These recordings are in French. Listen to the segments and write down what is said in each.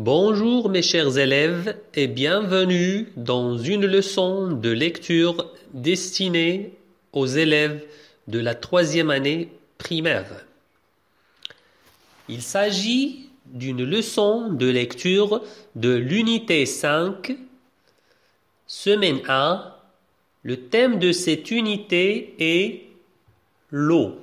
Bonjour mes chers élèves et bienvenue dans une leçon de lecture destinée aux élèves de la troisième année primaire. Il s'agit d'une leçon de lecture de l'unité 5, semaine 1. Le thème de cette unité est l'eau.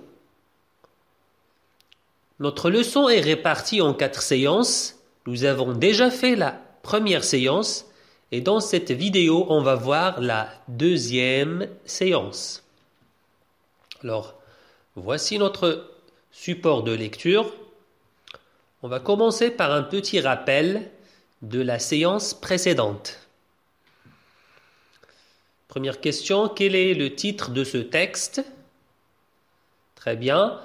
Notre leçon est répartie en 4 séances. Nous avons déjà fait la première séance et dans cette vidéo, on va voir la deuxième séance. Alors, voici notre support de lecture. On va commencer par un petit rappel de la séance précédente. Première question, quel est le titre de ce texte? Très bien,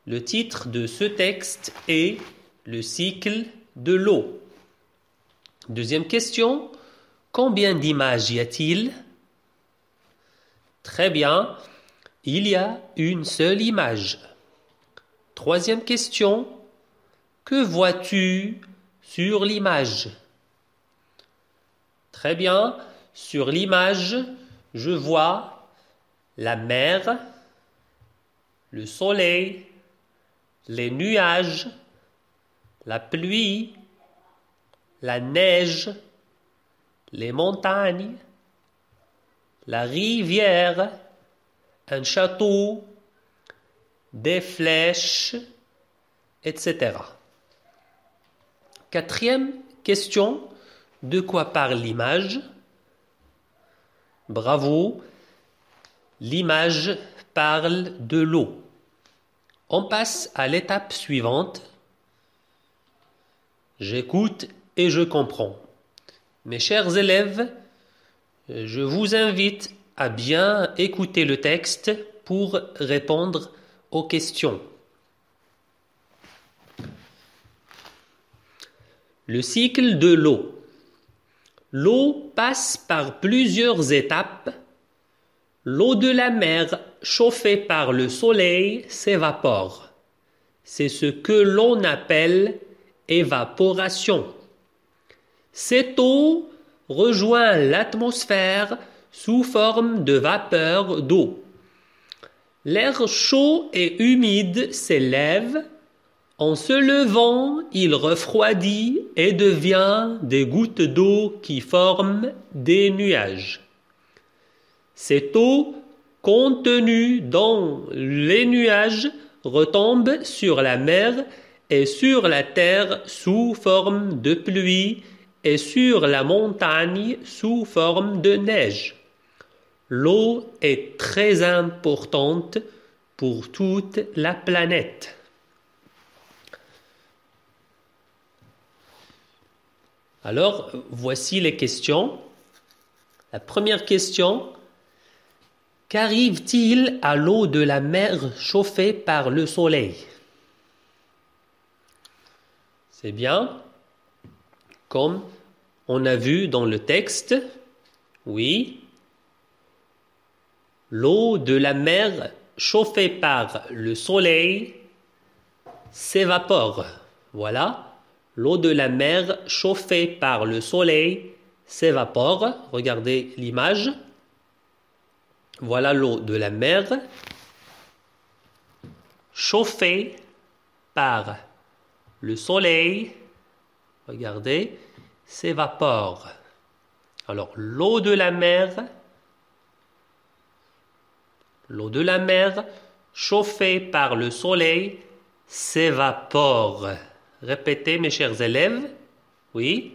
le titre de ce texte est le cycle de l'eau. Deuxième question, combien d'images y a-t-il? Très bien, il y a une seule image. Troisième question, que vois-tu sur l'image? Très bien, sur l'image, je vois la mer, le soleil, les nuages, la pluie, la neige, les montagnes, la rivière, un château, des flèches, etc. Quatrième question, de quoi parle l'image? Bravo, l'image parle de l'eau. On passe à l'étape suivante. J'écoute et je comprends. Mes chers élèves, je vous invite à bien écouter le texte pour répondre aux questions. Le cycle de l'eau. L'eau passe par plusieurs étapes. L'eau de la mer chauffée par le soleil s'évapore. C'est ce que l'on appelle évaporation. Cette eau rejoint l'atmosphère sous forme de vapeur d'eau. L'air chaud et humide s'élève. En se levant, il refroidit et devient des gouttes d'eau qui forment des nuages. Cette eau contenue dans les nuages retombe sur la mer et sur la terre sous forme de pluie et sur la montagne sous forme de neige. L'eau est très importante pour toute la planète. Alors, voici les questions. La première question, qu'arrive-t-il à l'eau de la mer chauffée par le soleil? C'est bien, comme on a vu dans le texte, oui, l'eau de la mer chauffée par le soleil s'évapore. Voilà, l'eau de la mer chauffée par le soleil s'évapore. Regardez l'image. Voilà l'eau de la mer chauffée par le soleil, regardez, s'évapore. Alors, l'eau de la mer chauffée par le soleil s'évapore. Répétez, mes chers élèves. Oui.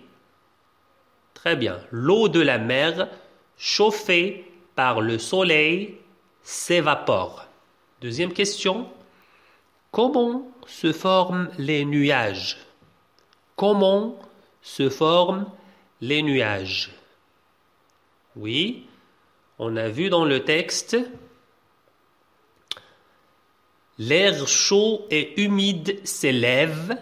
Très bien. L'eau de la mer chauffée par le soleil s'évapore. Deuxième question. Comment se forment les nuages? Comment se forment les nuages? Oui, on a vu dans le texte, l'air chaud et humide s'élève.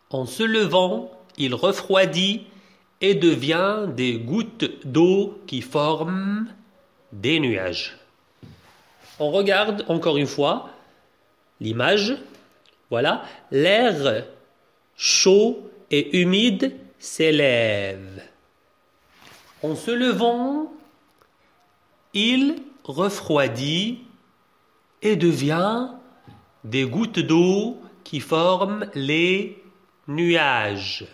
En se levant, il refroidit et devient des gouttes d'eau qui forment des nuages. On regarde encore une fois l'image. Voilà, l'air chaud et humide s'élève. En se levant, il refroidit et devient des gouttes d'eau qui forment les nuages.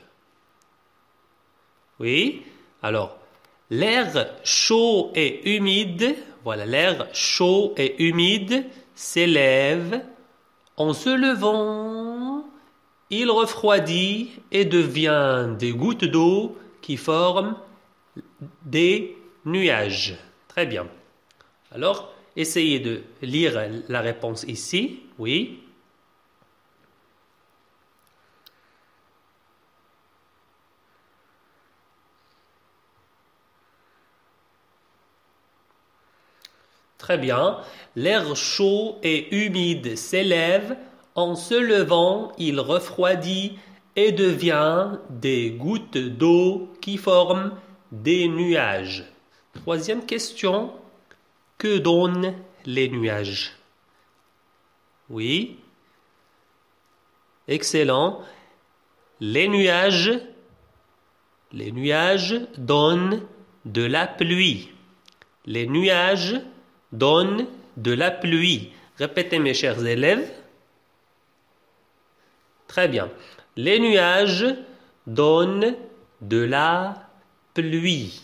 Oui, alors, l'air chaud et humide, voilà, l'air chaud et humide s'élève. En se levant, il refroidit et devient des gouttes d'eau qui forment des nuages. Très bien. Alors, essayez de lire la réponse ici. Oui. Très bien. L'air chaud et humide s'élève. En se levant, il refroidit et devient des gouttes d'eau qui forment des nuages. Troisième question. Que donnent les nuages? Oui. Excellent. Les nuages donnent de la pluie. Les nuages donnent de la pluie. Répétez mes chers élèves. Très bien. Les nuages donnent de la pluie.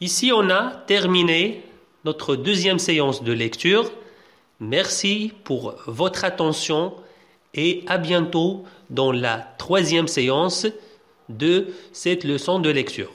Ici, on a terminé notre deuxième séance de lecture. Merci pour votre attention et à bientôt dans la troisième séance de cette leçon de lecture.